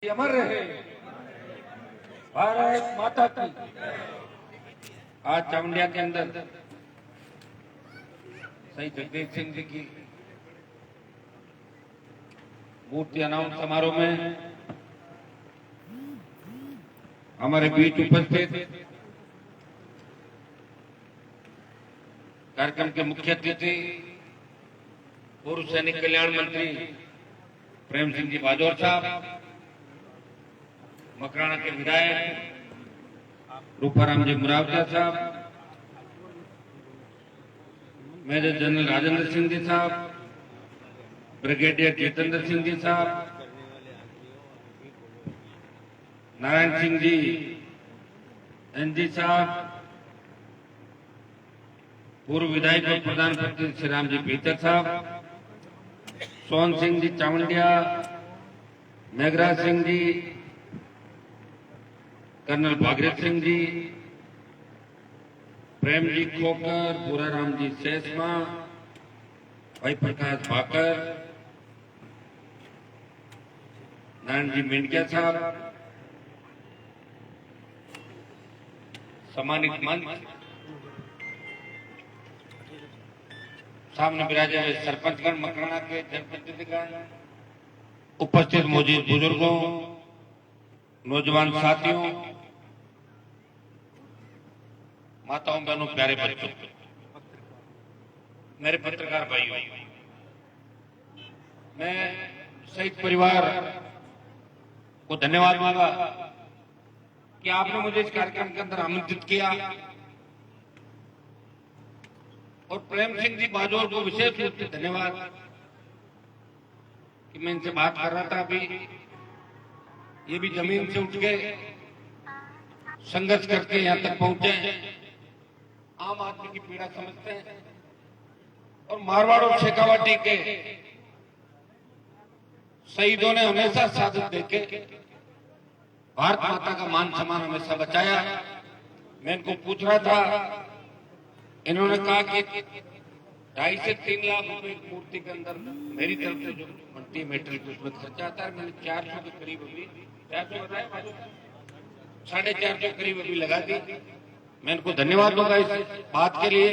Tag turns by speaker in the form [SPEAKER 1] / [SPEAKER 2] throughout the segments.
[SPEAKER 1] अमर रहे भारत माता की। आज चामुंडिया के अंदर शहीद जगदीश सिंह जी की मूर्ति अनाउंस समारोह में हमारे बीच उपस्थित कार्यक्रम के मुख्य अतिथि पूर्व सैनिक कल्याण मंत्री प्रेम सिंह जी बाजौर साहब, मकराना के विधायक रूपाराम जी मुरावजा साहब, मेजर जनरल राजेंद्र सिंह जी साहब, ब्रिगेडियर जितेंद्र सिंह जी साहब, नारायण सिंह जी एनजी साहब, पूर्व विधायक और प्रधान मंत्री श्री राम जी पीतर साहब, सोहन सिंह जी चामुंडिया, मेघराज सिंह जी, कर्नल भागीरथ सिंह जी, प्रेम जी खोकर, पूराराम जी शेषमा, भाई प्रकाश भाकर, नारायण जी मेंढकिया साहब, सम्मानित मंच, सामने विराजे हुए सरपंचगण, मकराना के जनप्रतिनिधिगण, उपस्थित मौजूद बुजुर्गों, नौजवान साथियों, माताओं बहनों, प्यारे बच्चों, मेरे पत्रकार भाइयों, मैं शहीद परिवार को धन्यवाद दूंगा कि आपने मुझे इस कार्यक्रम के अंदर आमंत्रित किया और प्रेम सिंह जी बाजौर को विशेष रूप से धन्यवाद कि मैं इनसे बात कर रहा था अभी। ये भी जमीन से उठ के संघर्ष करके यहां तक पहुंचे, आम आदमी की पीड़ा समझते हैं और मारवाड़ और शेखावाटी के शहीदों ने हमेशा सादत देके भारत माता का मान सम्मान हमेशा बचाया। मैं इनको पूछ रहा था, इन्होंने कहा कि 2.5 से 3 लाख रुपए मूर्ति के अंदर मेरी तरफ से जो बनती है मेटेरियल उसमें खर्चा आता है। मैंने 400 के करीब अभी 400 बताया 450 के करीब अभी लगा दी। मैं इनको धन्यवाद दूंगा इस बात के लिए।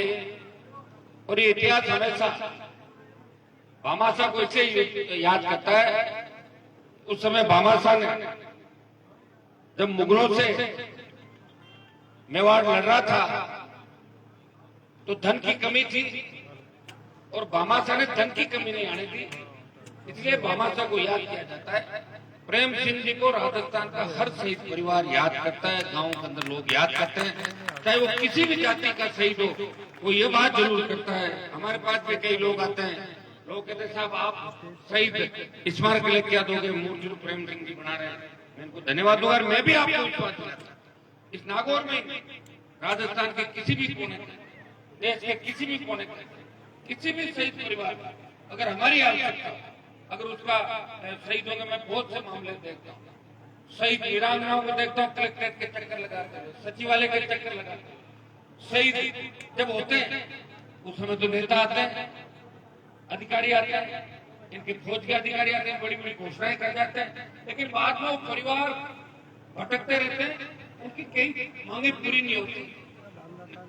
[SPEAKER 1] और ये इतिहास हमेशा भामाशाह को इसे याद करता है। उस समय भामाशाह ने जब मुगलों से मेवाड़ लड़ रहा था तो धन की कमी थी और भामाशाह ने धन की कमी नहीं आने दी, इसलिए भामाशाह को याद किया जाता है। प्रेम सिंह जी को राजस्थान का हर शहीद परिवार याद करता है, गांव के अंदर लोग याद करते हैं, चाहे वो किसी भी जाति का शहीद हो। वो ये बात जरूर करता है, हमारे पास भी कई लोग आते हैं, लोग कहते हैं साहब आप शहीद स्मारक के लिए क्या दोगे, मूर्ति प्रेम सिंह जी बना रहे हैं। मैं इनको धन्यवाद दूंगा। मैं भी आपको विश्वास दिलाता हूं, इस नागौर में राजस्थान के किसी भी कोने, देश के किसी भी कोने, किसी भी शहीद परिवार अगर हमारी आवश्यकता, अगर उसका शहीदों के मैं बहुत से मामले देखता हूँ, शहीद वीरांगनाओं को देखता हूँ कलेक्ट्रेट के चक्कर लगाते हैं, सचिवालय के चक्कर लगाते हैं। शहीद जब होते हैं उस समय तो नेता आते हैं, अधिकारी आते हैं, इनके फौज के अधिकारी आते हैं, बड़ी बड़ी घोषणाएं कर जाते हैं, लेकिन बाद में वो परिवार भटकते रहते हैं, उनकी कई मांगे पूरी नहीं होती।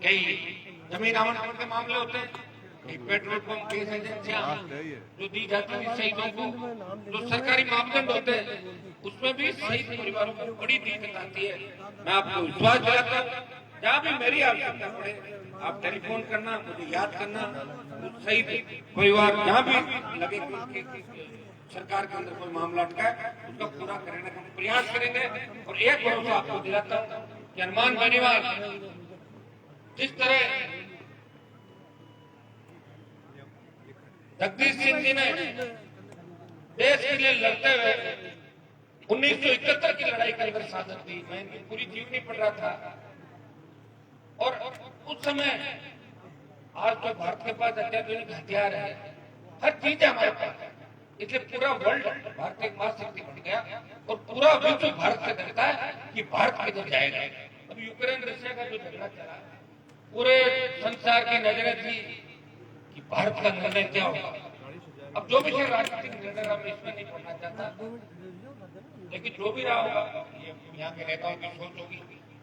[SPEAKER 1] कई जमीन आवंटन के मामले होते हैं, पेट्रोल पंप की एजेंसियां जो दी जाती है शहीदों को, जो सरकारी मापदंड होते हैं उसमें भी शहीद परिवारों को बड़ी दिक्कत आती है। मैं आपको विश्वास दिलाता हूँ, जहाँ भी मेरी आवश्यकता पड़े आप टेलीफोन करना, मुझे याद करना, शहीद परिवार जहाँ भी लगे सरकार के अंदर कोई मामला अटका है उसका पूरा करने का प्रयास करेंगे। और एक भरोसा आपको दिलाता हूँ कि हनुमान बेनीवाल जिस तरह जगदीश सिंह जी ने देश के लिए लड़ते हुए 1971 की लड़ाई के अंदर साधन दी, मैं इनकी पूरी जीवनी पढ़ रहा था और उस समय, आज तो भारत के पास अत्याधुनिक हथियार है, हर चीज है हमारे पास, इसलिए पूरा वर्ल्ड भारत एक महाशक्ति बन गया और पूरा विश्व भारत से डरता है कि भारत किधर जाएगा। अब यूक्रेन रशिया का जो झगड़ा चला, पूरे संसार की नजरें थी कि भारत का निर्णय क्या होगा। अब जो भी राजनीतिक निर्णय रहा, मैं इसमें नहीं पढ़ना चाहता, लेकिन जो भी रहा होगा ये यहाँ के नेताओं की सोच होगी,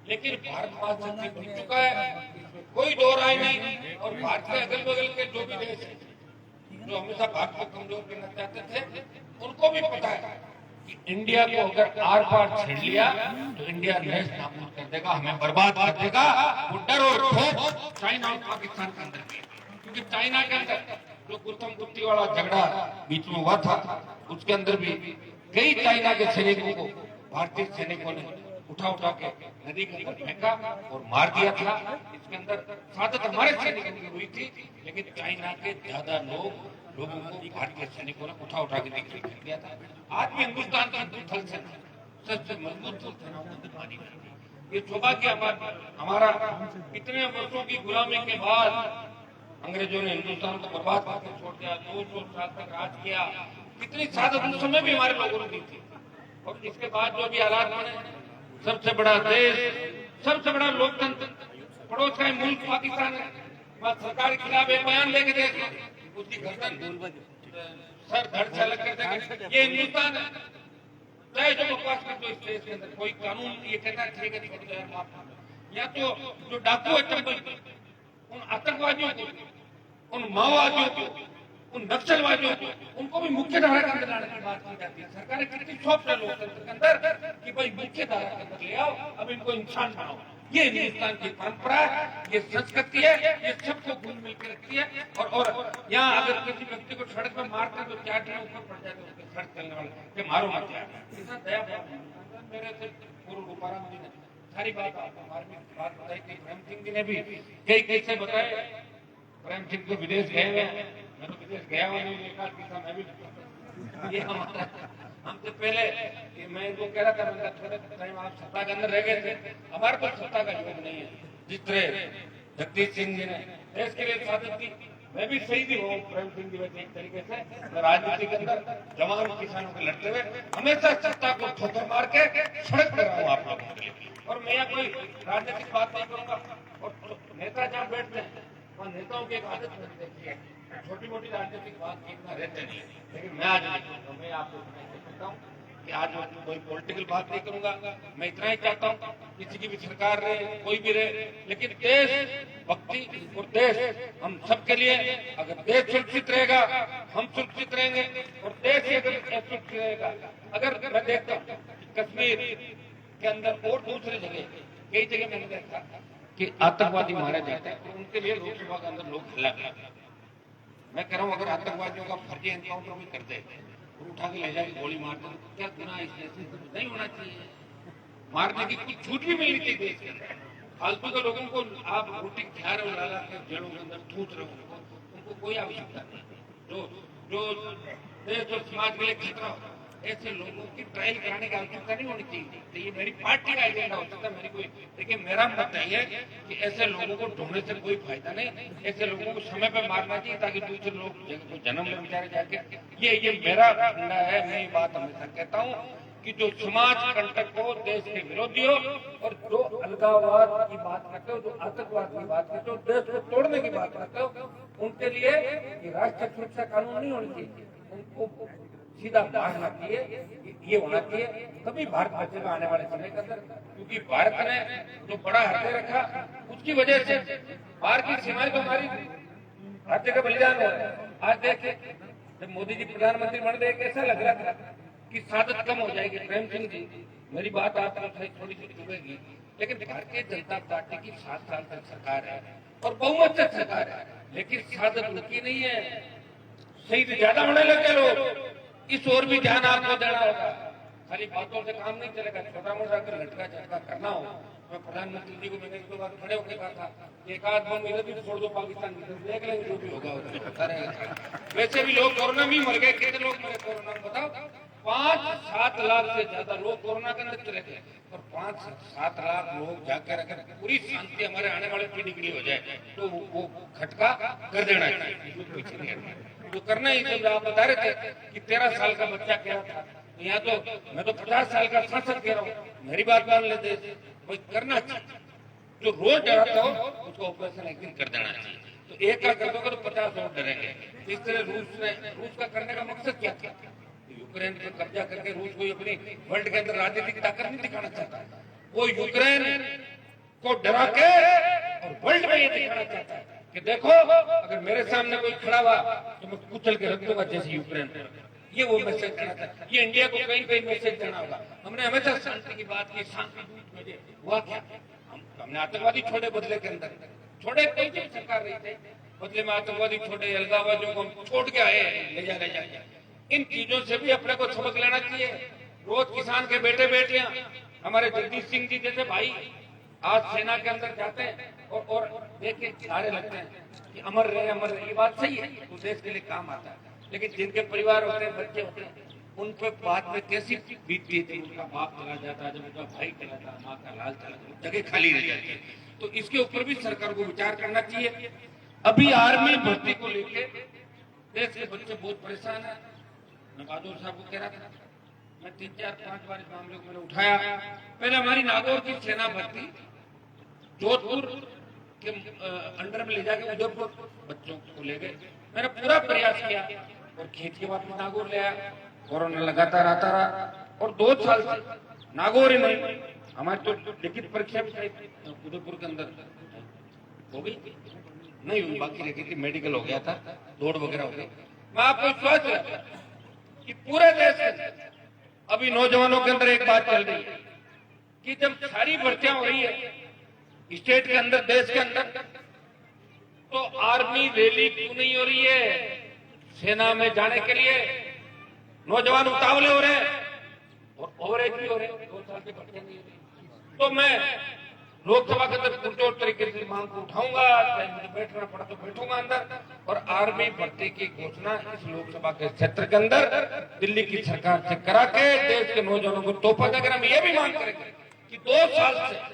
[SPEAKER 1] लेकिन भारत महाशक्ति बन चुका है, कोई दो राय नहीं। और भारत के अगल बगल के जो भी देश है जो हमेशा भारत को कमजोर करना चाहते थे, उनको भी पता है कि इंडिया को अगर आर पार छेड़ लिया तो इंडिया नेश नाबूद कर देगा, हमें बर्बाद कर देगा। वो डर और खौफ चाइना और पाकिस्तान के अंदर भी, क्योंकि चाइना के अंदर जो गुत्तम गुत्ती वाला झगड़ा बीच में हुआ था, उसके अंदर भी कई चाइना के सैनिकों को भारतीय सैनिकों ने उठा के नदी के अंदर फेंका और मार दिया था। इसके अंदर सादत हमारे सैनिकों की हुई थी, लेकिन चाइना के ज्यादा लोगों को भारतीय सैनिकों ने उठा के नीचे फेंक दिया था। आज भी हिंदुस्तान की थल सेना सबसे मजबूत थल सेना, ये सौभाग्य हमारा इतने वर्षों की गुलामी के बाद अंग्रेजों ने हिंदुस्तान को बर्बाद करके छोड़ दिया, 200 साल तक राज किया, कितनी सादत उस समय भी हमारे लोगों ने दी थी। और इसके बाद जो भी हालात बने, सबसे बड़ा देश, सबसे बड़ा लोकतंत्र, पड़ोस का मुल्क पाकिस्तान है, बस सरकार के खिलाफ एक बयान लेके देख उसकी गर्दन सर धड़ से अलग कर देगा। ये हिंदुस्तान है, चाहे जो बकवास कर दो इस देश के अंदर, कोई कानून ये कहता है ठीक है नहीं करता है माफ। या तो जो डाकू है चंबल, उन आतंकवादियों को, उन माओवादियों को, उन नक्सलवादियों को, उनको भी मुख्य धारा के अंदर लाने की बात की जाती है। सरकारें कितनी सॉफ्ट है लोकतंत्र के अंदर कि भाई मुख्य धारा के अंदर ले आओ, अब इनको इंसान बनाओ। ये हिंदुस्तान की परंपरा है, ये संस्कृति है, ये सबको घुल मिल के रखती है। और यहाँ अगर किसी व्यक्ति को सड़क पर मारते हैं तो चाटने ऊपर पड़ जाए तो उसके सड़क चलने वाले मारो मत जाए, दया मेरे से पूर्व रूपाराम जी ने सारी बात बात बताई थी। प्रेम सिंह जी ने भी कई कैसे बताए। प्रेम सिंह तो विदेश गए हुए हैं, मैं तो विदेश गया हुआ नहीं, एक आध किस्सा मैं भी ये हमारा हमसे पहले मैं इनको कह रहा था, मैं थोड़े टाइम आप सत्ता के अंदर रह गए थे, हमारे पास सत्ता का योग नहीं है। जिस तरह जगदीश सिंह जी ने देश के लिए साबित की, मैं भी शहीद हूँ प्रेम सिंह जी वैसे एक तरीके से राजनीति के अंदर जवान किसानों के लड़ते हुए हमेशा सत्ता को ठोकर मार के सड़क पर रहा हूँ आप लोगों के लिए। और मैं यहाँ कोई राजनीतिक बात नहीं करूंगा। और नेता जहाँ बैठते हैं वहाँ नेताओं की एक आदत मैंने देखी है, छोटी मोटी राजनीतिक बात की इतना रहते नहीं, लेकिन मैं आज नहीं करूँगा। मैं आपको कहता हूँ कि आज कोई पॉलिटिकल बात नहीं करूंगा। मैं इतना ही चाहता हूँ किसी की भी सरकार रहे, कोई भी रहे, लेकिन देश भक्ति और देश हम सबके लिए, अगर देश सुरक्षित रहेगा हम सुरक्षित रहेंगे, और देश अगर सुरक्षित रहेगा। अगर मैं देखता हूँ कश्मीर के अंदर और दूसरी जगह कई जगह मैंने देखा कि आतंकवादी मारे जाते हैं, तो उनके लिए लोकसभा के अंदर लोग हल्ला करते हैं। मैं कह रहा हूँ अगर आतंकवादियों का फर्जी एनकाउंटर भी कर दे, उठा के ले जाके गोली मार दे, तो क्या गुनाह इसमें नहीं होना चाहिए? मारने की कुछ छूट भी मिलनी चाहिए देश के अंदर। फालतू के लोगों को आप रोटी खा रहे हो, लाला के जड़ों के अंदर थूक रहे हो, उनको कोई आवश्यकता नहीं। जो देश और समाज के लिए खतरा हो, ऐसे लोगों की ट्रायल कराने की आवश्यकता नहीं होनी चाहिए। तो ये मेरी पार्टी का एजेंडा हो सकता है, मेरी कोई, लेकिन मेरा मत है कि ऐसे लोगों को ढूंढने से कोई फायदा नहीं। ऐसे लोगों को समय पे मारना चाहिए ताकि दूसरे लोग जन्म ले बेचारे जाके। ये मेरा फंडा है। मैं ये बात हमेशा कहता हूँ कि जो समाज कंटक हो, देश के विरोधी हो, और जो अलगाववाद की बात करते हो, जो आतंकवाद की बात करते हो, देश को तोड़ने की बात करते हो, उनके लिए ये राष्ट्रीय सुरक्षा कानून नहीं होनी चाहिए, उनको सीधा मारना चाहिए। ये होना चाहिए, तभी भारत बचेगा आने वाले समय के अंदर। क्योंकि भारत ने जो बड़ा हृदय रखा, उसकी वजह से बाहर की सीमाएं तो हमारी हर जगह बलिदान हो रहे हैं। आज देखिए जब मोदी जी प्रधानमंत्री बन गए, कैसा लग रहा था कि सादत कम हो जाएगी। प्रेम सिंह जी, मेरी बात आपको थोड़ी सी चुभेगी, लेकिन भारतीय जनता पार्टी की 7 साल तक सरकार है और बहुमत से सरकार है, लेकिन सादत रुकी नहीं है। शहीद ज्यादा होने लगे लोग, इस ओर भी ध्यान आपको देना होगा। खाली बातों से काम नहीं चलेगा। छोटा मोटा अगर लटका झटका करना हो, मैं प्रधानमंत्री जी को मैंने एक दो बार खड़े होकर कहा था, एक आध बम इधर भी छोड़ दो पाकिस्तान की तरफ, देख लेंगे जो भी होगा होता रहेगा। वैसे भी लोग कोरोना में मर गए, कितने लोग मरे कोरोना में बताओ? 5-7 लाख से ज्यादा लोग कोरोना के अंदर चले गए, और 5-7 लाख लोग जाकर अगर पूरी शांति हमारे आने वाले पीढ़ी के लिए हो जाए तो वो खटका कर देना चाहिए, पीछे नहीं हटना। जो करना ही जब आप बता रहे थे कि 13 साल का बच्चा कह रहा था, यहाँ तो मैं तो 50 साल का सांसद कह रहा हूँ, मेरी बात मान लेते भाई करना चाहिए। जो रोज डराता हो उसको ऑपरेशन एक दिन कर देना चाहिए। तो तो एक का कर दोगे तो 50 और डरेंगे। इस तरह रूस का करने का मकसद क्या था? यूक्रेन पर कब्जा करके रूस को अपनी वर्ल्ड के अंदर राजनीतिक ताकत नहीं दिखाना चाहता। वो यूक्रेन को डरा के और वर्ल्ड में ये दिखाना चाहता है कि देखो अगर मेरे सामने कोई खड़ा हुआ तो मैं कुचल के रख दूंगा जैसे यूक्रेन पर। ये वो मैसेज देना था। ये इंडिया को कहीं कहीं मैसेज देना होगा। हमने हमेशा शांति की बात की, शांति हुआ क्या? हमने आतंकवादी छोड़े बदले के अंदर, छोड़े कोई भी सरकार रही थे, बदले में आतंकवादी छोड़े, अलगाववादियों को हम छोड़ के आए, ले जा। इन चीजों से भी अपने को सबक लेना चाहिए। रोज किसान के बेटे बेटियां, हमारे जगदीश सिंह जी जैसे भाई आज सेना के अंदर जाते हैं और देख के नारे लगते हैं कि अमर रहे। ये बात सही है, तो देश के लिए काम आता है। लेकिन जिनके परिवार होते हैं, बच्चे होते हैं, उन पर बाद में कैसी बीतती थी? उनका बाप चला जाता, जब उनका भाई चला जाता, माँ का लाल चला जाता, जगह खाली रह जाती है। तो इसके ऊपर भी सरकार को विचार करना चाहिए। अभी आर्मी भर्ती को लेके देश के बच्चे बहुत परेशान है। मैं बहादुर साहब को कह रहा था, मैं 3-4-5 बार इस मामले को मैंने उठाया। पहले हमारी नागौर की सेना भर्ती जोधपुर के अंडर में ले जाके उदयपुर बच्चों को ले गए। मैंने पूरा प्रयास किया और खींच के वापस नागौर ले आया। कोरोना लगातार आता रहा और 2 साल से नागौर ही नहीं, हमारी तो लिखित परीक्षा भी उदयपुर के अंदर हो गई नहीं हुई, बाकी रह गई थी, मेडिकल हो गया था, दौड़ वगैरह हो गई। मैं आपको विश्वास है कि पूरे देश में अभी नौजवानों के अंदर एक बात चल रही है कि जब सारी भर्तियां हो रही है स्टेट के अंदर, देश के अंदर, तो आर्मी रैली क्यों नहीं हो रही है? सेना में जाने के लिए नौजवान उतावले हो रहे हैं और ओवरेज भी हो रहे हैं, 2 साल के भर्तियां नहीं हो रही। तो मैं लोकसभा के अंदर पुरजोर तरीके से मांग को उठाऊंगा, चाहे मुझे बैठना पड़ा तो बैठूंगा अंदर, और आर्मी भर्ती की घोषणा इस लोकसभा के क्षेत्र के अंदर दिल्ली की सरकार से करा के देश के नौजवानों को तोहफा देकर हम ये भी मांग करेंगे कि 2 साल से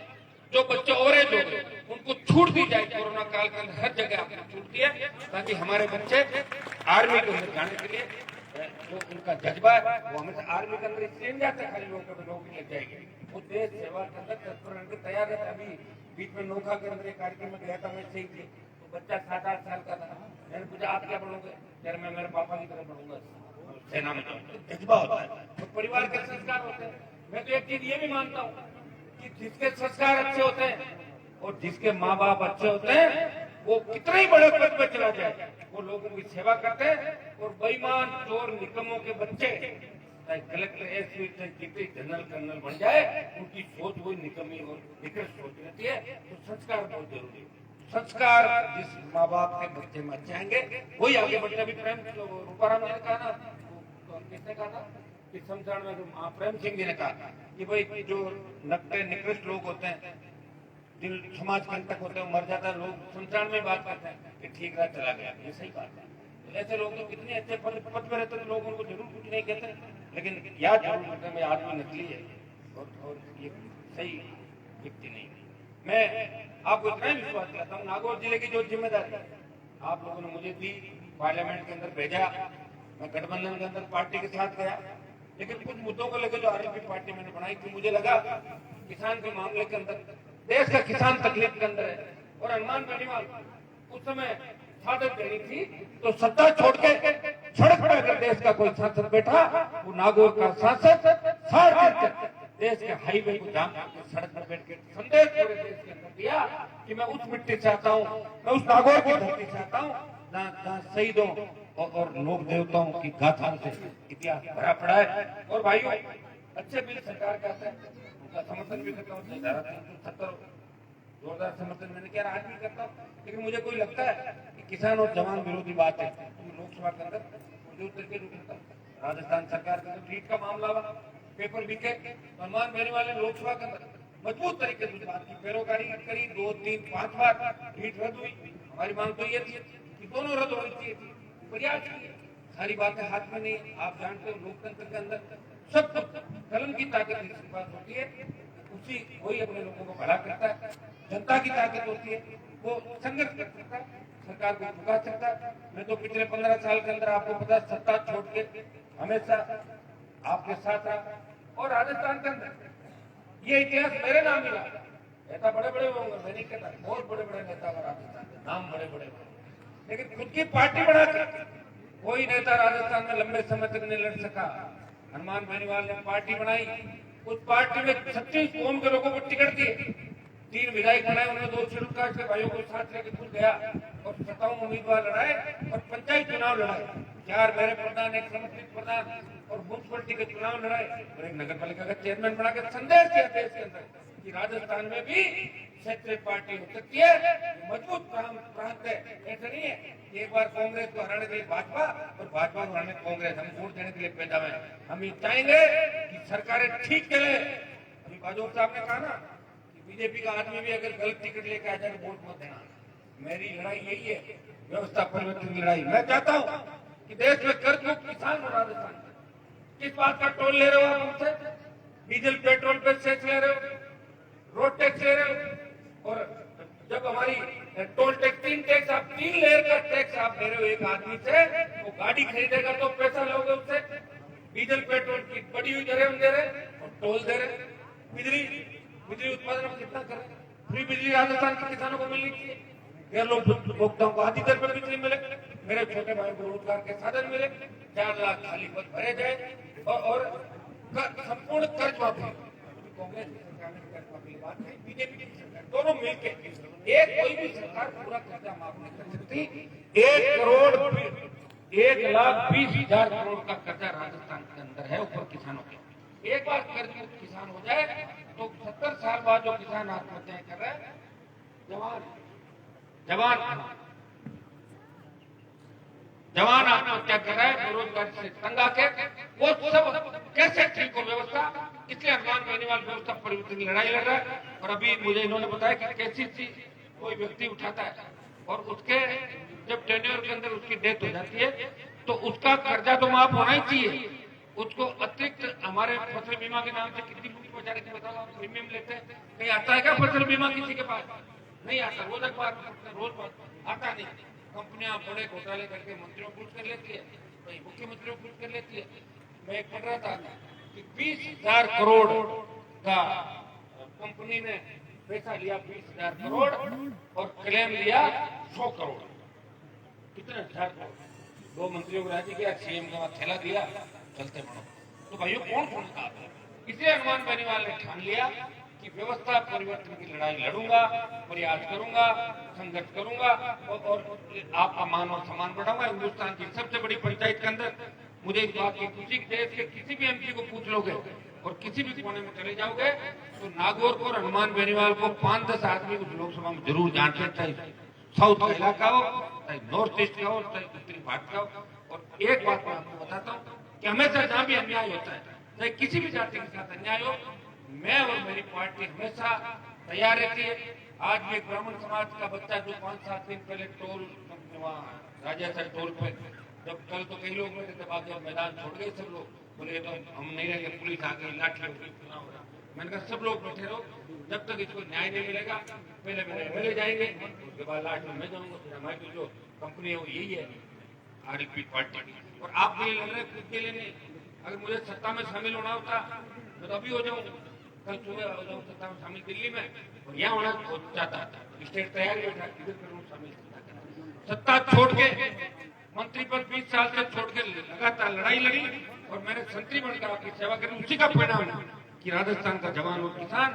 [SPEAKER 1] जो बच्चे ओवरेज हो गए उनको छूट दी जाए। कोरोना काल के अंदर हर जगह आपको छूट दी है, ताकि हमारे बच्चे आर्मी के अंदर जाने के लिए जो उनका जज्बा है वो हमेशा आर्मी के अंदर इसलिए नहीं जाते खाली लोगों को नौकरी लग जाएगी, वो देश सेवा के अंदर तत्पर रहकर तैयार रहता है। अभी बीच में नौका के अंदर एक कार्यक्रम में गया था, मैं सही थी, तो बच्चा 7-8 साल का था। मैंने पूछा आप क्या पढ़ोगे? यार मैं मेरे पापा की तरह पढ़ूंगा, सेना में जाऊंगा। जज्बा होता है तो परिवार के संस्कार होते हैं। मैं तो एक चीज ये भी मानता हूँ कि जिसके संस्कार अच्छे होते हैं और जिसके माँ बाप अच्छे होते हैं, वो कितने ही बड़े पद पर चला जाए वो लोगों की सेवा करते हैं। और बेईमान चोर निकम्मों के बच्चे चाहे कलेक्टर, एसपी, चाहे जितने जनरल कर्नल बन जाए, उनकी सोच वही निकम्मी और निकृष्ट सोच रहती है। तो संस्कार बहुत जरूरी है। संस्कार जिस माँ बाप के बच्चे में अच्छे आएंगे वही आगे बढ़ते। अभी प्रेम रूपाराम जी ने कहा ना, किसने कहा था कि शमशान में, प्रेम सिंह जी ने कहा कि भाई जो नकटे निकृष्ट लोग होते हैं, दिल समाज कंटक होते हैं, मर जाता है, लोग शमशान में बात करते हैं कि ठीक रहा चला गया। ये सही बात है। तो ऐसे लोग तो कितने अच्छे पद पर रहते हैं, लोग उनको जरूर कुछ नहीं कहते, लेकिन याद जरूर करते हैं मैं आदमी नकली है और ये सही व्यक्ति नहीं। मैं आपको इतना ही विश्वास करता हूँ, नागौर जिले की जो जिम्मेदारी आप लोगों ने मुझे दी, पार्लियामेंट के अंदर भेजा, मैं गठबंधन के अंदर पार्टी के साथ गया, लेकिन कुछ मुद्दों को लेकर जो आरएलपी पार्टी मैंने बनाई थी, मुझे लगा किसान के मामले के अंदर, देश का किसान तकलीफ के अंदर है। और हनुमान बेनीवाल उस समय साधक देनी थी, तो सत्ता छोड़ के सड़क पर अगर देश का कोई सांसद बैठा, वो नागौर का सांसद देश के हाईवे को जाम करके सड़क पर बैठ के संदेश पूरे देश के अंदर दिया कि मैं उस मिट्टी से आता हूँ, मैं उस नागौर की धरती से आता हूँ जहाँ शहीदों और लोक देवताओं की गाथाओं से इतिहास भरा पड़ा है। और भाइयों, अच्छे बिल सरकार का आता है, उनका समर्थन भी करता हूँ। 370 जोरदार समर्थन मैंने क्या आज भी करता हूँ, लेकिन मुझे कोई लगता है कि किसान और जवान विरोधी बात है। लोकसभा के अंदर जो तरीके राजस्थान सरकार का ट्वीट का मामला हुआ, पेपर बिके, हनुमान बेनीवाल ने लोकसभा के अंदर मजबूत तरीके से बात की, पैरोकारी करी, 2, 3, 5 बार ट्वीट रद्द हुई। हमारी मांग तो ये थी कि दोनों रद्द होनी चाहिए, प्रयास किए। सारी बातें हाथ में नहीं, आप जानते हो लोकतंत्र के अंदर सब कलम की ताकत जिसके पास होती है, उसी वही अपने लोगों को भला करता है। जनता की ताकत होती है, वो संघर्ष कर सकता है, सरकार को झुका सकता है। मैं तो पिछले 15 साल के अंदर आपको पता, सत्ता छोड़ के हमेशा आपके साथ रहा। और राजस्थान के अंदर ये इतिहास मेरे नाम मिला, नेता बड़े बड़े होंगे, मैं नहीं कहता, बहुत बड़े बड़े नेता राजस्थान के नाम बड़े बड़े, लेकिन खुद की पार्टी बनाकर कोई नेता राजस्थान में लंबे समय तक नहीं लड़ सका। हनुमान बेनीवाल ने पार्टी बनाई, उस पार्टी में 36 कौम के लोगों को टिकट दिए, 3 विधायक बनाए, उन्होंने 2 शेड्यूल कास्ट के भाइयों को साथ लेकर खुद गया और 57 उम्मीदवार लड़ाए और पंचायत चुनाव लड़ाए। 4 मेरे प्रधान, 1 समर्थित प्रधान और म्यूनसिपलिटी के चुनाव लड़ाए और एक नगर पालिका का चेयरमैन बनाकर संदेश दिया देश के अंदर कि राजस्थान में भी क्षेत्रीय पार्टी हो सकती है, मजबूत प्रांत है। ऐसा नहीं है एक बार कांग्रेस को हराने के लिए भाजपा और भाजपा को हराने कांग्रेस, हम वोट देने के लिए पैदा हुए। हम ये चाहेंगे कि सरकारें ठीक करे। अभी बाजोर साहब ने कहा ना कि बीजेपी का आदमी भी अगर गलत टिकट लेके आ जाए तो वोट मत देना। मेरी लड़ाई यही है, व्यवस्था परिवर्तन की लड़ाई। मैं चाहता हूँ कि देश में कर्ज मुक्त किसान हो राजस्थान में। किस बात का टोल ले रहे हो आप हमसे? डीजल पेट्रोल पे सेस ले रहे हो, रोड टैक्स ले रहे हो, और जब हमारी टोल टैक्स 3 टैक्स, आप 3 लेयर का टैक्स आप दे रहे हो एक आदमी से, वो गाड़ी खरीदेगा तो पैसा लोगे उससे। डीजल पेट्रोल की बढ़ी हुई दरें हम दे रहे और टोल दे रहे। बिजली उत्पादन हम कितना कर रहे हैं? फ्री बिजली राजस्थान के किसानों को मिलनी चाहिए, गैर लोग उपभोक्ताओं को आधी दर पर बिजली मिले, मेरे छोटे भाई को रोजगार के साधन मिले, 4 लाख खाली पद भरे जाए और संपूर्ण कर्ज माफी। कांग्रेस की सरकार ने कर्ज माफी की बात नहीं, बीजेपी की सरकार, दोनों मिलकर एक कोई भी सरकार पूरा कर्जा माफ नहीं कर सकती। 1,20,00,000 करोड़ का कर्जा राजस्थान के अंदर है ऊपर किसानों के। एक बार कर्ज मुक्त किसान हो जाए तो 70 साल बाद जो किसान आत्महत्याएं कर रहे हैं, जवान आत्महत्या कर रहा है बेरोजगारी से तंग आके, वो सब कैसे ठीक हो व्यवस्था? इसलिए हनुमान बेनीवाल व्यवस्था परिवर्तन की लड़ाई लड़ रहा है। और अभी मुझे इन्होंने बताया कि कैसी कोई व्यक्ति उठाता है और उसके जब टेन्योर के अंदर उसकी डेथ हो जाती है तो उसका कर्जा तो माफ होना ही चाहिए। उसको अतिरिक्त हमारे फसल बीमा के नाम से कितनी लूट बेचारे की बताओ, प्रीमियम लेते हैं। कहीं आता है क्या फसल बीमा किसी के पास? नहीं आता। रोज अखबार में रोज आता नहीं। कंपनियां बड़े घोटाले करके मंत्रियों को कर लेती है, मुख्यमंत्रियों को कर लेती है। मैं एक पढ़ रहा था कि 20,000 करोड़ का कंपनी ने पैसा लिया, 20,000 करोड़, और क्लेम लिया 100 करोड़। कितने 1000 करोड़? 2 मंत्रियों को राजी किया, सीएम का थैला दिया, चलते बढ़ो। तो भाइयों कौन सुनता है? इसलिए हनुमान बेनीवाल ने ठान लिया कि व्यवस्था परिवर्तन की लड़ाई लड़ूंगा, प्रयास करूंगा, संघर्ष करूंगा और आपका मान और सम्मान बढ़ाऊंगा। हिंदुस्तान की सबसे बड़ी पंचायत के अंदर मुझे इस बात की खुशी, देश के किसी भी एमपी को पूछ लोगे और किसी भी कोने में चले जाओगे तो नागौर को और हनुमान बेनीवाल को 5-10 आदमी उस लोकसभा में जरूर जानते हैं, चाहे साउथ का इलाका हो, चाहे नॉर्थ ईस्ट का हो, चाहे उत्तरी भारत का हो। और एक बात मैं आपको बताता हूँ कि हमेशा जहां भी अन्याय होता है, चाहे किसी भी जाति के साथ अन्याय हो, मैं और मेरी पार्टी हमेशा तैयार रहती है। आज भी ब्राह्मण समाज का बच्चा जो 5-7 दिन पहले टोल राजा टोल पे, जब कल तो कई लोग मेरे बाद मैदान छोड़ गए, सब लोग बोले तो हम नहीं रहेंगे, पुलिस आ गई, लाठी हो गई, चुनाव हो रहा। मैंने कहा सब लोग बैठे रहो, जब तक इसको न्याय नहीं मिलेगा पहले मेरे एमएलए जाएंगे, उसके बाद लाठी में जाऊंगा। हमारी जो कंपनी है वो यही है, आरएलपी पार्टी। और आप भी लड़ रहे खुद के लिए नहीं। अगर मुझे सत्ता में शामिल होना होता मैं तो अभी हो जाऊँ, कल सुबह हो जाऊँ सत्ता में शामिल दिल्ली में, और यहाँ होना चाहता था। स्टेट तैयारी बैठा शामिल सत्ता छोड़ के मंत्री पद 20 साल से छोड़ के लगातार लड़ाई लड़ी और मैंने संतरी बनकर आपकी सेवा करी। उसी का परिणाम है कि राजस्थान का जवान और किसान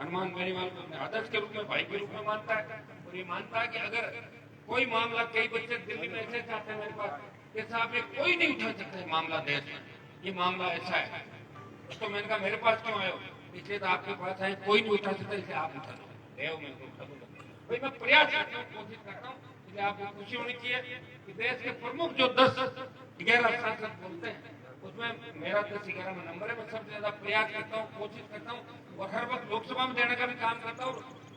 [SPEAKER 1] हनुमान बेनीवाल को अपने आदर्श के रूप में, भाई के रूप में मानता है। और ये मानता है कि अगर कोई मामला, कई बच्चे दिल्ली में ऐसे चाहते हैं मेरे पास कि साहब ये कोई नहीं उठा सकता मामला देश में, ये मामला ऐसा है। तो मैंने कहा मेरे पास क्यों आए हो? पीछे तो आपके पास आए, कोई नहीं उठा सकता, इसे आप उठा दो। मैं उठा दूंगा भाई, मैं प्रयास करता हूँ, कोशिश करता हूँ। इसलिए आपको खुशी होनी चाहिए कि देश के प्रमुख जो 10-11 सांसद बोलते हैं उसमें मेरा 10-11 में नंबर है। मैं सबसे ज्यादा प्रयास करता हूँ, कोशिश करता हूँ और हर वक्त लोकसभा में देने का भी काम करता हूँ।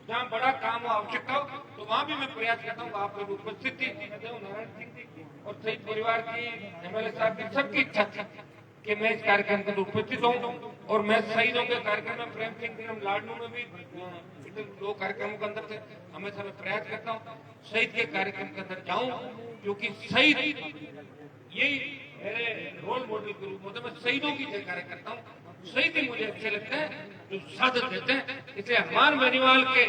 [SPEAKER 1] जहाँ बड़ा काम हो, आवश्यकता हो, तो वहाँ भी मैं प्रयास करता हूँ। आप लोग उपस्थित थी, नारायण सिंह जी और शहीद परिवार की, एमएलए साहब की, सबकी इच्छा थी कि मैं इस कार्यक्रम पर उपस्थित हूँ। और मैं शहीदों के कार्यक्रम में, प्रेम सिंह दिनम लाडनू में भी 2 कार्यक्रमों के अंदर से हमेशा मैं प्रयास करता हूँ शहीद के कार्यक्रम के अंदर जाऊं, क्योंकि शहीद यही मेरे रोल मॉडल के रूप में, मैं शहीदों की जयकारा करता हूँ। शहीद ही मुझे अच्छे लगते हैं जो शहादत देते हैं। इसलिए हनुमान बेनीवाल के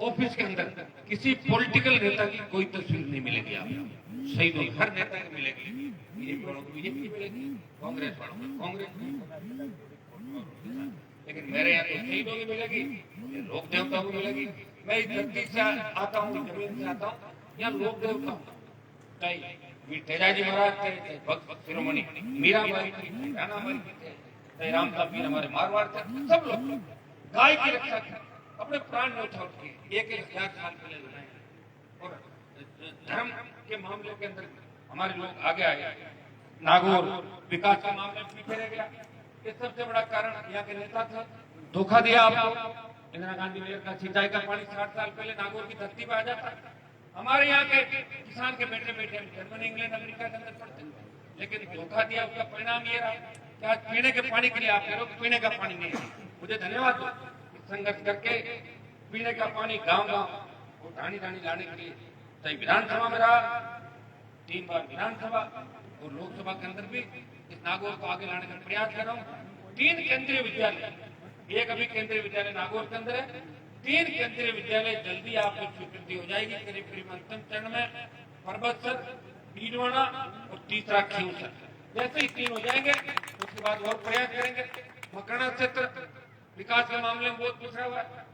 [SPEAKER 1] ऑफिस के अंदर किसी पॉलिटिकल नेता की कोई तस्वीर नहीं मिलेगी आपको। शहीदों की हर नेता की मिलेगी, बीजेपी वालों को बीजेपी की मिलेगी, कांग्रेस वालों को कांग्रेस की, लेकिन मेरे यहाँ तो शहीदों की मिलेगी, लोक देवताओं को मिलेगी। मैं इस धरती से आता हूँ, जमीन से आता हूँ, यहाँ लोक देवता चाहे तेजाजी महाराज थे, चाहे भक्त शिरोमणि मीराबाई थी, रानाबाई थे, चाहे रामदास पीर हमारे मारवाड़ थे, सब लोग गाय की रक्षा की अपने प्राण न्यौछावर किए, 1000 साल पहले लड़ाई। और धर्म के मामले के अंदर हमारे लोग आगे आए। नागौर विकास के मामले में पीछे रह गया, ये सबसे बड़ा कारण यहाँ के नेता था, धोखा दिया आपको। इंदिरा गांधी ने का सिंचाई का पानी 60 साल पहले नागौर की धरती पर आ जाता। हमारे यहाँ के किसान के बेटे बेटे जर्मनी इंग्लैंड अमेरिका के अंदर पढ़ते, लेकिन धोखा दिया, उसका परिणाम ये रहा कि आज पीने के पानी के लिए आप कह रहे हो, पीने का पानी नहीं है। मुझे धन्यवाद दो, संघर्ष करके पीने का पानी गांव गांव और ढाणी ढाणी लाने के लिए चाहे विधानसभा में रहा, 3 बार विधानसभा और लोकसभा के अंदर भी इस नागौर को आगे लाने का प्रयास कर रहा हूँ। 3 केंद्रीय विद्यालय, एक अभी केंद्रीय विद्यालय नागौर के अंदर है, 3 केंद्रीय विद्यालय जल्दी आपको स्वीकृति हो जाएगी। करीब करीब अंतिम चरण में परबतसर, भीलवाड़ा और तीसरा खींवसर, जैसे ही 3 हो जाएंगे उसके बाद और प्रयास करेंगे। मकराना क्षेत्र विकास के मामले में बहुत पिछड़ा हुआ है।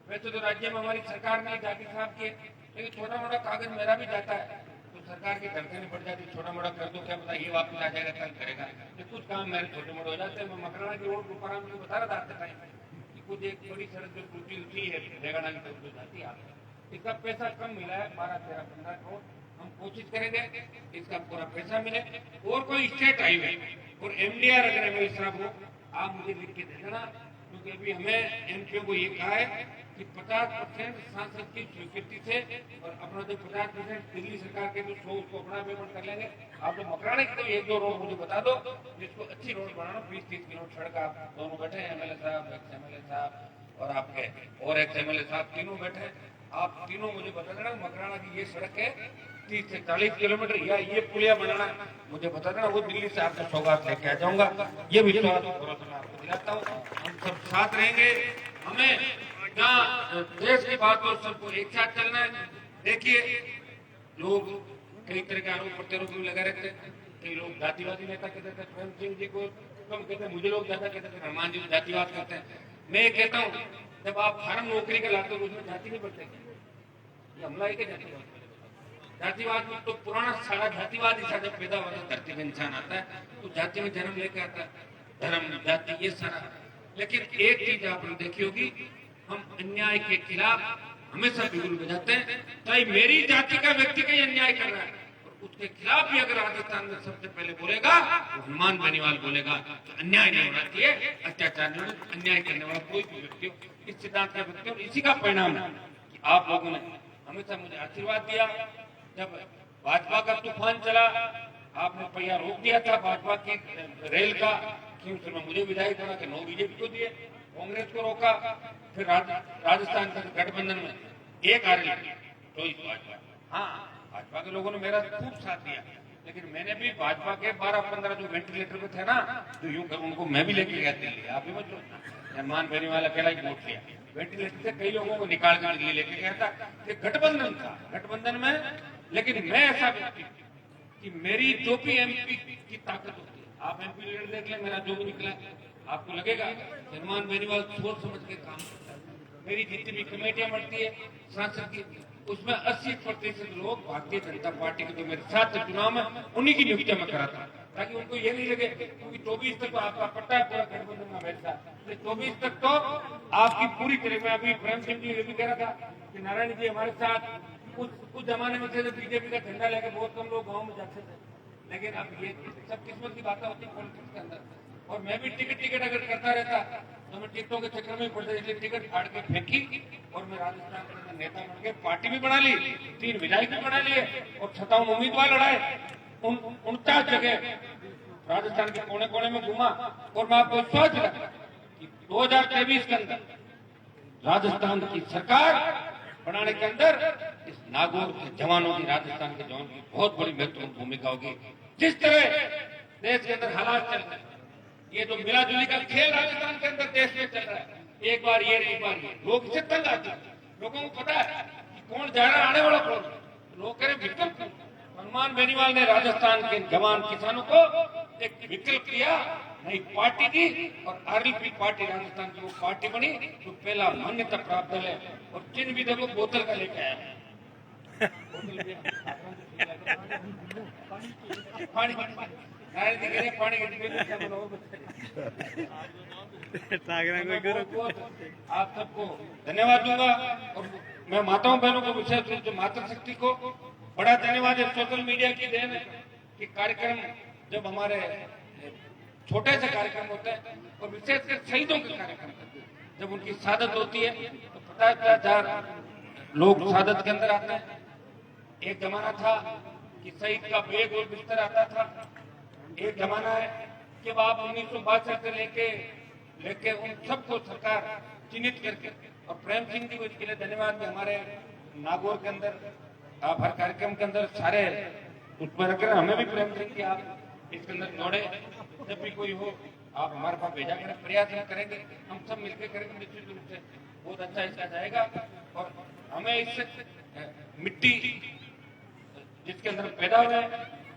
[SPEAKER 1] वैसे तो राज्य में हमारी सरकार ने जाति साहब किए, लेकिन छोटा मोटा कागज मेरा भी जाता है तो सरकार की धड़कने बढ़ जाती, छोटा मोटा कर दो, क्या पता ये वापस आ जाएगा, कल करेगा। ये कुछ काम मेरे छोटे मोटे हो जाते हैं। मैं मकराना की रोड रूपाराम को बता रहा था कि कुछ एक बड़ी सड़क जो टूटी हुई है रेगाना की तरफ जो जाती है, इसका पैसा कम मिला है, 12, 13, 15 करोड़। हम कोशिश करेंगे इसका पूरा पैसा मिले। और कोई स्टेट हाईवे और MDR अगर एमएलए हो, आप मुझे लिख के दे देना, क्योंकि अभी हमें एमपीओ को ये कहा है कि 50% सांसद की स्वीकृति से और अपना जो 50% दिल्ली सरकार के जो 100 उसको अपना पेमेंट कर लेंगे। आप जो मकराना की तो 1-2 रोड मुझे बता दो जिसको अच्छी रोड बनाना, 20-30 किलोमीटर सड़क। आप दोनों बैठे हैं, MLA साहब, ex-MLA साहब और आपके और ex-MLA साहब, तीनों बैठे हैं। आप तीनों मुझे बता देना मकराना की ये सड़क है 30 से 40 किलोमीटर, या ये पुलिया बनाना मुझे बता देना, वो दिल्ली से आपका सौगात लेके आ जाऊंगा। ये विश्वास आपको दिलाता हूँ, हम सब साथ रहेंगे। हमें जहाँ देश की बात हो सबको एक साथ चलना है। देखिए लोग कई तरह के आरोप प्रत्यारोप में लगा रहते हैं। कई लोग जातिवादी नेता कहते थे, प्रेम सिंह जी को कम कहते हैं, मुझे लोग ज्यादा कहते थे, हनुमान जी जातिवाद करते हैं। मैं ये कहता हूँ जब आप फार्म नौकरी के लाते हो उसमें जाति नहीं बढ़ते, हमला ही के जातिवाद। जातिवाद में तो पुराना सारा जातिवाद ही जब पैदा होता है, धरती में इंसान आता है तो जाति में जन्म लेके आता है, धर्म जाति ये सारा। लेकिन एक चीज आपने देखी होगी, हम अन्याय के खिलाफ हमेशा बिगुल बजाते हैं। चाहे मेरी जाति का व्यक्ति का अन्याय कर रहा है और उसके खिलाफ भी अगर राजस्थान में सबसे पहले बोलेगा तो हनुमान बेनीवाल बोलेगा तो अन्याय नहीं होना चाहिए, अत्याचार नहीं होना, अन्याय करने वाला कोई भी व्यक्ति हो, इस सिद्धांत का व्यक्ति। और इसी का परिणाम है कि आप लोगों ने हमेशा मुझे आशीर्वाद दिया। जब भाजपा का तूफान चला, आपने पहिया रोक दिया था भाजपा की रेल का, क्योंकि मुझे विधायक बना के 9 बीजेपी को दिए, कांग्रेस को रोका। फिर राजस्थान के गठबंधन में एक आ रही तो इस भाजपा, हाँ भाजपा के लोगों ने मेरा खूब साथ दिया, लेकिन मैंने भी भाजपा के 12-15 जो वेंटिलेटर पे थे ना, तो यूं कर उनको मैं भी लेके गया दिल्ली। आप भी मत सोचना हनुमान बेनीवाल अकेला ही वोट लिया, वेंटिलेटर से कई लोगों को निकाल कर दिल्ली लेके गया था। गठबंधन था, गठबंधन में, लेकिन मैं ऐसा व्यक्ति कि मेरी जो भी एमपी की ताकत होती है, आप एमपी लीडर देख लें, मेरा जो भी निकला आपको लगेगा हनुमान बेनीवाल सोच समझ के काम करता है। मेरी जितनी भी कमेटियां बढ़ती है सांसद की, उसमें 80% लोग भारतीय जनता पार्टी के जो मेरे साथ चुनाव में उन्हीं की नियुक्तियां मैं कराता, ताकि उनको ये नहीं लगे, क्योंकि 24 तक तो आपका पट्टा है पूरा गठबंधन में बैठता है, 24 तक तो आपकी पूरी तरह। मैं अभी प्रेम सिंह जी ये भी कह रहा था कि नारायण जी हमारे साथ कुछ जमाने में थे तो बीजेपी का झंडा लेके बहुत कम लोग गाँव में जाते थे, लेकिन अब ये सब किस्मत की बातें होती है पॉलिटिक्स के अंदर। और मैं भी टिकट अगर करता रहता तो मैं टिकटों के चक्कर में पड़ जाए, इसलिए टिकट फाड़ के फेंकी और मैं राजस्थान के नेता बन के पार्टी भी बना ली, 3 विधायक भी बना लिए और 57 उम्मीदवार लड़ाए, 49 जगह राजस्थान के कोने कोने में घूमा। और मैं आपको विश्वास दिलाता कि 2023 के अंदर राजस्थान की सरकार बनाने के अंदर इस नागौर के जवानों की, राजस्थान के जवानों की बहुत बड़ी महत्वपूर्ण भूमिका होगी। जिस तरह देश के अंदर हालात चल रहे हैं, ये जो मिलाजुली का खेल राजस्थान के अंदर देश में चल रहा है, एक बार ये एक बार ये, लोग इससे तंग आते हैं। लोगों को पता है कि कौन जा रहा है, आने वाला कौन है। लोग कह रहे विकल्प। हनुमान बेनीवाल ने राजस्थान के जवान किसानों को एक विकल्प दिया, नई पार्टी दी, और आरएलपी पार्टी राजस्थान की वो पार्टी बनी जो पहला मान्यता प्राप्त दल है। और चिन्ह भी देखो बोतल का लेके आया, बोतल भी पानी पानी आप सबको धन्यवाद दूंगा। और मैं माताओं बहनों को विशेष रूप से मातृशक्ति को बड़ा धन्यवाद है। सोशल मीडिया की देन है कि कार्यक्रम जब हमारे छोटे से कार्यक्रम होते हैं और विशेषकर शहीदों के कार्यक्रम करते हैं, जब उनकी शहादत होती है तो 50,000 लोग शहादत के अंदर आते हैं। एक जमाना था कि शहीद का बैग और बिस्तर आता था। एक जमाना है कि आप 1962 से लेके उन सबको सरकार चिन्हित करके, और प्रेम सिंह जी को इसके लिए धन्यवाद कि हमारे नागौर के अंदर आप हर कार्यक्रम के अंदर सारे उसमें रख रहे, हमें भी प्रेम सिंह की आप इसके अंदर जोड़े। जब भी कोई हो आप हमारे पास भेजा करें, प्रयास हम करेंगे, हम सब मिलकर करेंगे, निश्चित रूप से बहुत अच्छा इसका जाएगा। और हमें इससे मिट्टी जिसके अंदर पैदा हुआ है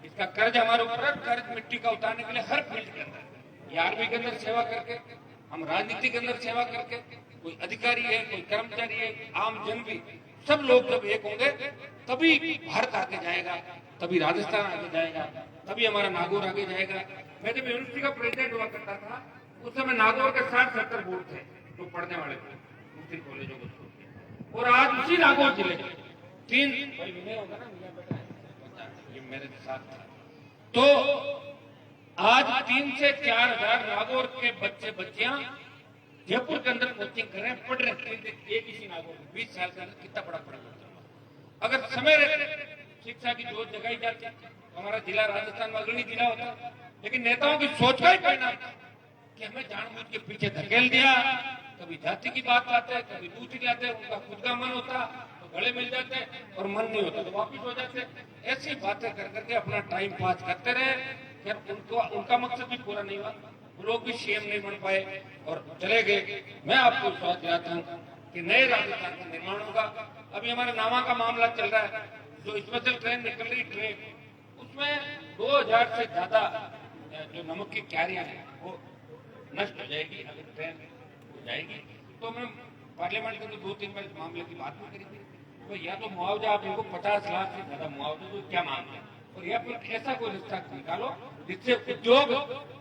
[SPEAKER 1] इसका कर्ज हमारे ऊपर है। कर्ज मिट्टी का उतारने के लिए हर फील्ड के अंदर, आर्मी के अंदर सेवा करके, हम राजनीति के अंदर सेवा करके, कोई अधिकारी है, कोई कर्मचारी है, आम जन भी, सब लोग जब एक होंगे तभी भारत आगे जाएगा, तभी राजस्थान आगे जाएगा, तभी हमारा नागौर आगे जाएगा। मैं जब यूनिवर्सिटी का प्रेसिडेंट हुआ करता था उस समय नागौर के 60-70 बोर्ड थे जो पढ़ने वाले थे मुस्लिम कॉलेजों को, और आज उसी नागौर जिले के 3 होगा ना मेरे साथ था, तो आज 3 से 4 हजार नागौर के बच्चे बच्चियां जयपुर के अंदर कोचिंग कर रहे हैं, पढ़ रहे हैं। एक इसी नागौर में 20 साल के अंदर कितना बड़ा पड़ा। अगर समय शिक्षा की जोत जगाई जाती तो हमारा जिला राजस्थान में अग्रणी जिला होता। लेकिन नेताओं की सोच का ही परिणाम था कि हमें जानबूझ के पीछे धकेल दिया। कभी जाति की बात आते हैं, कभी दूसरी आते हैं, उनका खुद का मन होता तो गले मिल जाते, और मन नहीं होता तो वापिस हो जाते। ऐसी बातें कर करके अपना टाइम पास करते रहे, फिर उनका मकसद भी पूरा नहीं हुआ, वो लोग भी सीएम नहीं बन पाए और चले गए। मैं आपको विश्वास दिलाता हूँ कि नए राजस्थान का निर्माण होगा। अभी हमारे नामा का मामला चल रहा है, जो स्पेशल ट्रेन निकल रही ट्रेन, उसमें 2000 से ज्यादा जो नमक की क्यारियां हैं वो नष्ट हो जाएगी। अगर ट्रेन हो जाएगी तो मैं पार्लियामेंट के अंदर 2-3 बार मामले की बात भी करी थी। तो या तो मुआवजा आप इनको 50 लाख से ज्यादा मुआवजा तो क्या मांगते हैं, और या फिर ऐसा कोई रिश्ता निकालो जिससे उद्योग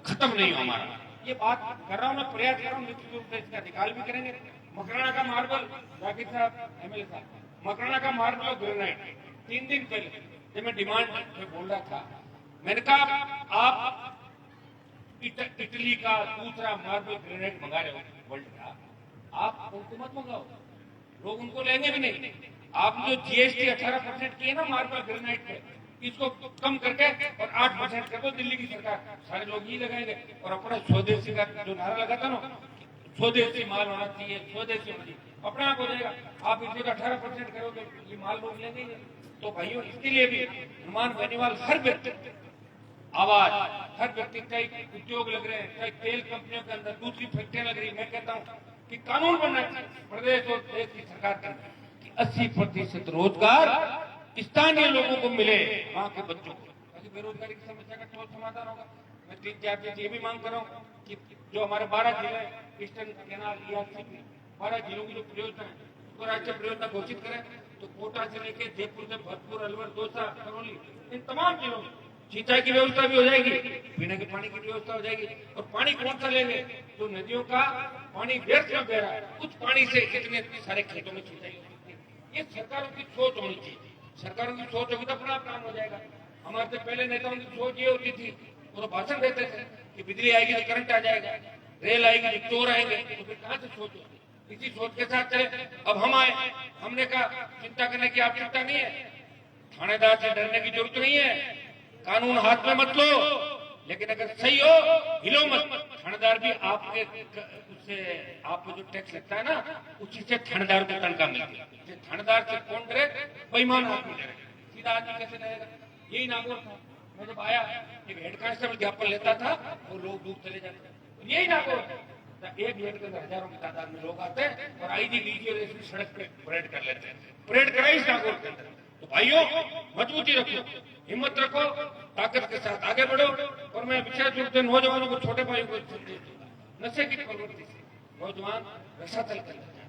[SPEAKER 1] खत्म नहीं हो हमारा। ये बात कर रहा हूँ मैं, प्रयास कर रहा हूँ, निश्चित रूप से इसका निकाल भी करेंगे। मकराना का मार्बल, जाकिर साहब एमएलए साहब, मकराना का मार्बल और ग्रेनाइट 3 दिन पहले जब मैं डिमांड में बोल रहा था, मैंने कहा आप इटली का दूसरा मार्बल ग्रेनाइट मंगा रहे हो वर्ल्ड का, आप उनको मत मंगाओ, लोग उनको लेंगे भी नहीं। आप जो जीएसटी 18% की है ना मार्बल ग्रेनाइट पे, इसको कम करके और 8% कर दो, दिल्ली की सरकार, सारे लोग ही लगाएंगे। और अपना स्वदेशी का जो नारा लगा था ना, स्वदेशी माल होना चाहिए, स्वदेशी होना चाहिए, अपना आप हो जाएगा। आप इसको 18% करोगे, ये माल लोग लेंगे। तो भाइयों, इसके लिए भी हनुमान बेनीवाल हर व्यक्ति आवाज, हर व्यक्ति, चाहे उद्योग लग रहे हैं, चाहे तेल कंपनियों के अंदर दूसरी फैक्ट्रियां लग रही है, मैं कहता हूँ कि कानून बनना चाहिए प्रदेश और देश की सरकार का कि 80% रोजगार स्थानीय लोगों को मिले, वहां के बच्चों को। ऐसी बेरोजगारी की समस्या का ठोस समाधान होगा। मैं 3-4 चीज ये भी मांग कर रहा हूँ कि जो हमारे 12 जिले ईस्टर्न केनाल या 12 जिलों की जो परियोजना है उसको राष्ट्रीय परियोजना घोषित करें। तो कोटा से लेकर जयपुर से भरतपुर, अलवर, दौसा, करौली, इन तमाम जिलों में सिंचाई की व्यवस्था भी हो जाएगी, पीने के पानी की व्यवस्था हो जाएगी। और पानी कौन सा लेंगे, जो नदियों का पानी व्यर्थ में बह रहा है, उस पानी से इतने सारे खेतों में सिंचाई होती है। ये सरकारों की सोच होनी चाहिए। सरकारों की सोच होगी तो अपना काम हो जाएगा। हमारे से पहले नेताओं की सोच ये होती थी, वो तो भाषण देते थे कि बिजली आएगी तो करंट आ जाएगा, रेल आएगी तो चोर आएंगे, तो फिर कहां से सोच होती। इसी सोच के साथ चले। अब हम आए, हमने कहा चिंता करने की आवश्यकता नहीं है, थानेदार से डरने की जरूरत नहीं है, कानून हाथ में मत लो, लेकिन अगर सही हो हिलो मत। थानेदार भी आपके उससे आपको जो टैक्स लगता है ना, उसी से थानेदार को तनख्वाह मिलती है। थानेदार से कौन डरे, बेईमान आदमी डरे, सीधा आदमी कैसे डरेगा। यही नागौर था। मैं जब आया एक हेड कांस्टेबल ज्ञापन लेता था और लोग दूर चले जाते, यही नागौर। एक मिनट के अंदर हजारों की तादाद में लोग आते हैं और आईडी लीजिए और इसकी सड़क पे परेड कर लेते हैं। परेड कराई इस नागौर के अंदर। तो भाइयों, मजबूती रखो, हिम्मत रखो, ताकत के साथ आगे बढ़ो। और मैं विशेष रूप से नौजवानों को, छोटे भाइयों को संदेश दूंगा, नशे की प्रवृत्ति से नौजवान रसातल कर लेते हैं।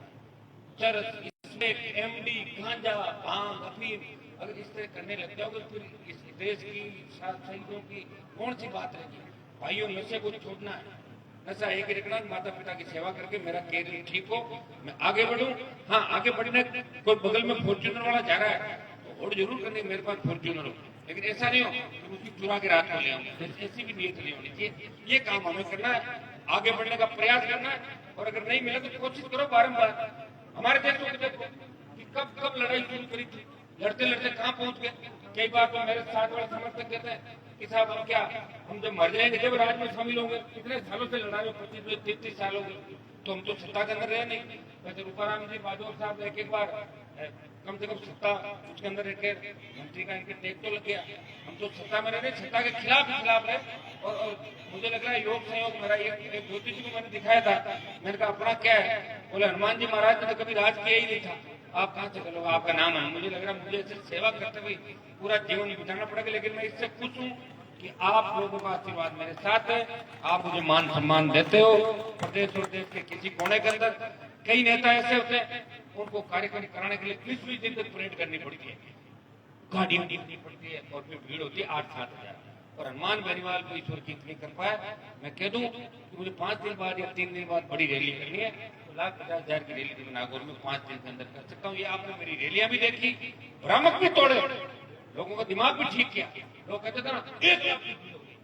[SPEAKER 1] चरस, इसमें एमडी, गांजा, भांग, अफीम, अगर इस तरह करने लग जाओगे तो फिर इस देश की शहीदों की कौन सी बात रहेगी। भाइयों, नशे को छोड़ना है। नशा एक ही रखना, माता पिता की सेवा करके मेरा कैरियर ठीक हो, मैं आगे बढ़ूं। हाँ, आगे बढ़ने कोई बगल में फॉर्च्यूनर वाला जा रहा है तो और जरूर करनी मेरे पास फॉर्च्यूनर हो, लेकिन ऐसा नहीं हो कि उसकी चुरा के रात को ले आऊं। ऐसी भी नीयत नहीं होनी चाहिए। ये काम हमें करना है, आगे बढ़ने का प्रयास करना है। और अगर नहीं मिले तो कोशिश करो बारम्बार। हमारे देश में देखो कि कब कब लड़ाई शुरू करी थी, लड़ते लड़ते कहाँ पहुंच गए। कई बार तो मेरे साथ वाले समर्थक कहते हैं कि साहब हम जब मर जाएंगे जब राज में शामिल होंगे, कितने सालों से लड़ा रहे, 25-30 साल हो गए, तो हम तो सत्ता के अंदर रहे नहीं। वैसे रूपाराम जी बाजवा साहब एक बार कम से कम सत्ता उसके अंदर मंत्री का इनके टेक तो लग गया। हम तो सत्ता में रहे, सत्ता के खिलाफ रहे। और मुझे लग रहा है योग संयोग मेरा एक ज्योतिष को मैंने दिखाया था। मैंने कहा अपना क्या है, बोले हनुमान जी महाराज ने तो कभी राज किया ही नहीं था, आप कहाँ से करोगे, आपका नाम है। मुझे लग रहा है मुझे ऐसे सेवा करते हुए पूरा जीवन बिताना पड़ेगा। लेकिन मैं इससे खुश हूँ कि आप लोगों का आशीर्वाद मेरे साथ है, आप मुझे मान सम्मान देते हो। प्रदेश और देश के किसी कोने के अंदर कई नेता ऐसे होते हैं, उनको कार्यक्रम कराने के लिए 20-20 दिन तक परेड करनी पड़ती है, गाड़ियां निकलनी पड़ती है और फिर भीड़ होती है 8-7 हजार। और हनुमान बेनीवाल को ईश्वर की इतनी कृपा है, मैं कह दूं कि मुझे 5 दिन बाद या 3 दिन बाद बड़ी रैली करनी है, तो 1,50,000 की रैली मैं नागौर में 5 दिन के अंदर कर सकता हूँ। ये आपने मेरी रैलियां भी देखी, भ्रामक भी तोड़े, लोगों का दिमाग भी ठीक किया। लोग कहते थे ना 1 लाख की भीड़ होगी,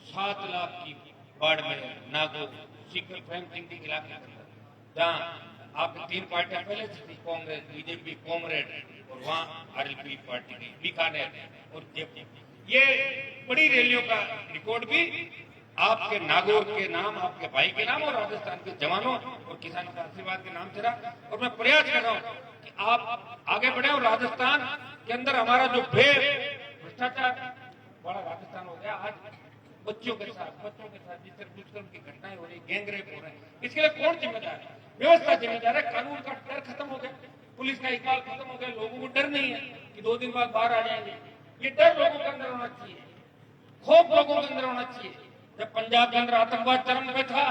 [SPEAKER 1] 7 लाख की बाढ़ में नागौर सीकर प्रेम सिंह के इलाके के अंदर, जहाँ आपकी 3 पार्टियां पहले से थी, कांग्रेस, बीजेपी, कॉमरेड, और वहाँ आरएलपी पार्टी की बीकानेर और जयपुर। ये बड़ी रैलियों का रिकॉर्ड भी आपके नागौर के नाम, आपके भाई के नाम और राजस्थान के जवानों और किसानों के आशीर्वाद के नाम से रहा। और मैं प्रयास कर रहा हूँ कि आप आगे बढ़े और राजस्थान के अंदर हमारा जो भ्रष्टाचार बड़ा राजस्थान हो गया, आज बच्चों के साथ जिस तरह दुष्कर्म की घटनाएं हो रही, गैंगरेप हो रहे हैं, इसके लिए कौन जिम्मेदार है? व्यवस्था जिम्मेदार है। कानून का डर खत्म हो गया, पुलिस का इकबाल खत्म हो गया, लोगों को डर नहीं है कि 2 दिन बाद बाहर आ जाएंगे। ये डर लोगों के अंदर होना चाहिए, खौफ लोगों के अंदर होना चाहिए। जब पंजाब के अंदर आतंकवाद चरम पे था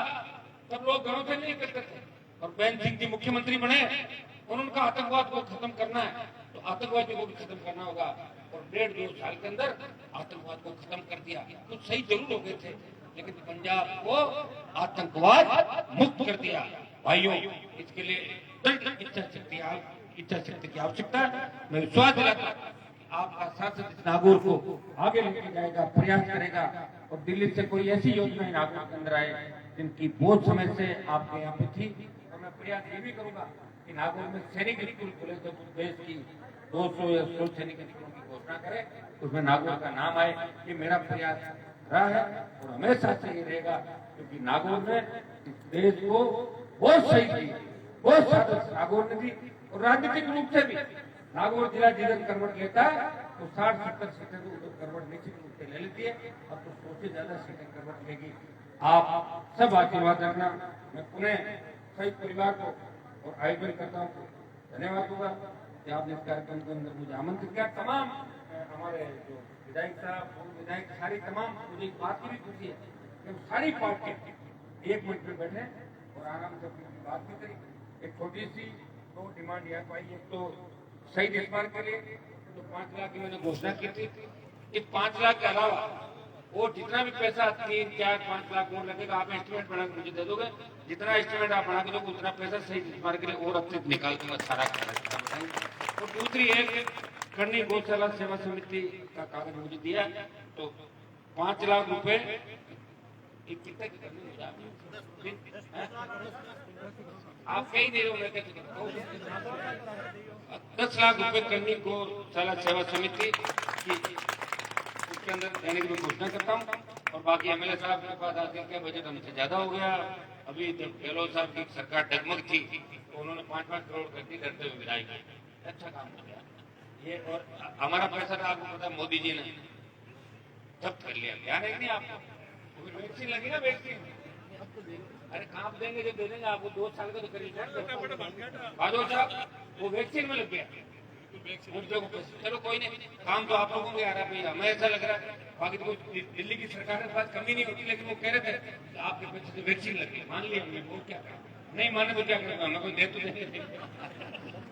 [SPEAKER 1] तब लोग घरों से नहीं निकलते थे, और बेन सिंह जी मुख्यमंत्री बने और उनका आतंकवाद को खत्म करना है तो आतंकवादियों को भी खत्म करना होगा। और 1.5-2 साल के अंदर आतंकवाद को खत्म कर दिया। कुछ सही जरूर हो गए थे, लेकिन पंजाब को आतंकवाद मुक्त कर दिया। भाइयों, इसके लिए इच्छा शक्ति की आवश्यकता है। मैं विश्वास दिलाता हूं आपका सांसद इस नागौर को आगे लेके जाएगा, प्रयास करेगा। और दिल्ली से कोई ऐसी योजना नागौर के अंदर आए जिनकी बहुत समय से आपके यहाँ पे थी। और मैं प्रयास ये भी करूंगा कि नागौर में सैनिक स्कूल खुले, जब देश की 200 या 100 सैनिक स्कूलों की घोषणा करे उसमें नागौर का नाम आए। ये मेरा प्रयास रहा है और हमेशा से ये रहेगा, क्योंकि नागौर ने देश को बहुत सही की, बहुत साधक नागौर ने दी। और राजनीतिक रूप से भी नागौर जिला जिधर करवट लेता है तो 60-70 सीटें तो उधर करवट निश्चित रूप से ले लेती है। अब तो 100 से ज्यादा सीटें करवट लेगी। आप सब आशीर्वाद रखना। मैं पुनः सही परिवार को और आयोजन करता हूँ धन्यवाद दूंगा कि आपने इस कार्यक्रम के अंदर मुझे आमंत्रित किया। तमाम हमारे जो विधायक साहब, पूर्व विधायक, सारी तमाम, मुझे एक बात की भी खुशी है कि सारी पार्टी एक मिनट में बैठे और आराम से अपनी बात भी करी। एक छोटी सी 2 डिमांड यहाँ पाई। एक तो शहीद स्मारक के लिए तो 5 लाख की मैंने घोषणा की थी। इस 5 लाख के अलावा वो जितना भी पैसा 3-4-5 लाख और लगेगा, आप एस्टिमेट बना के मुझे दे दोगे। जितना एस्टिमेट आप बना के दोगे उतना पैसा शहीद स्मारक के लिए और अब से निकाल दूंगा, सारा बताएंगे। और दूसरी एक करनी गौशाला सेवा समिति का कागज मुझे दिया, तो 5 लाख रुपए कितने की करनी आप कहीं दे रहे हो, 10 लाख रुपए करनी गौशाला सेवा समिति की उसके अंदर देने की मैं घोषणा करता हूँ। और बाकी एमएलए साहब के पास आके क्या बजट हमसे ज्यादा हो गया। अभी जब गहलोत साहब की सरकार डगमग थी तो उन्होंने 5-5 करोड़ कर दी, डरते हुए विदाई की। अच्छा काम हो गया ये। और हमारा पैसा था, आपको पता, मोदी जी ने जब्त कर लिया। ध्यान है नहीं आपको? वैक्सीन लगी ना, वैक्सीन अरे काम देंगे जो दे देंगे आपको, 2 साल का तो करीब बादो साहब वो वैक्सीन में लग गया। चलो कोई नहीं, काम तो आप लोगों को आ रहा है भैया, हमें ऐसा लग रहा है बाकी तो दिल्ली की सरकार के पास कमी नहीं होती, लेकिन वो कह रहे थे कि आपके बच्चे से वैक्सीन लग गई, मान लिया हमने, वो क्या नहीं माने तो क्या करेगा, हमें कोई दे तो देंगे।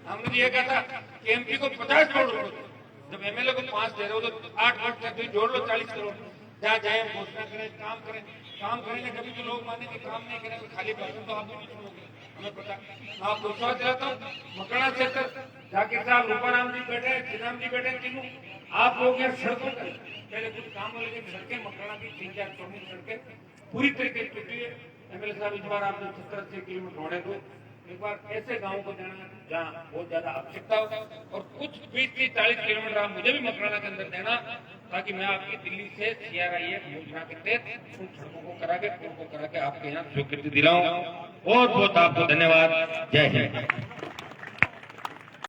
[SPEAKER 1] हमने तो ये कहा था कि एमपी को 50 करोड़ रुपए, जब एमएलए को 5 दे रहे हो तो 8 वोट तक जोड़ लो 40 करोड़, जहाँ जाए घोषणा करें, काम करेंगे कभी तो लोग मानेंगे, काम नहीं करेंगे खाली भाषण तो आप भी नहीं सुनोगे, हमें पता। आप विश्वास दिलाता हूँ, मकड़ा सेक्टर जाकिर साहब, रूपाराम जी बैठे, श्रीराम जी बैठे, तीनों आप लोग यहाँ सड़कों पर पहले कुछ काम हो, लेकिन सड़कें मकड़ा की 3-4 प्रमुख सड़कें पूरी तरीके से टूटी है। एमएलए साहब इस बार आपने 70-80 किलोमीटर रोड़े दो, एक बार ऐसे गाँव को देना जहाँ बहुत ज्यादा आवश्यकता हो, और कुछ 20-30-40 किलोमीटर आप मुझे भी मकराना के अंदर देना, ताकि मैं आपकी दिल्ली से CRIF योजना के तहत उन सड़कों को करा के, पुल को करा के आपके यहाँ स्वीकृति दिलाऊं। बहुत बहुत आपको धन्यवाद। जय हिंद।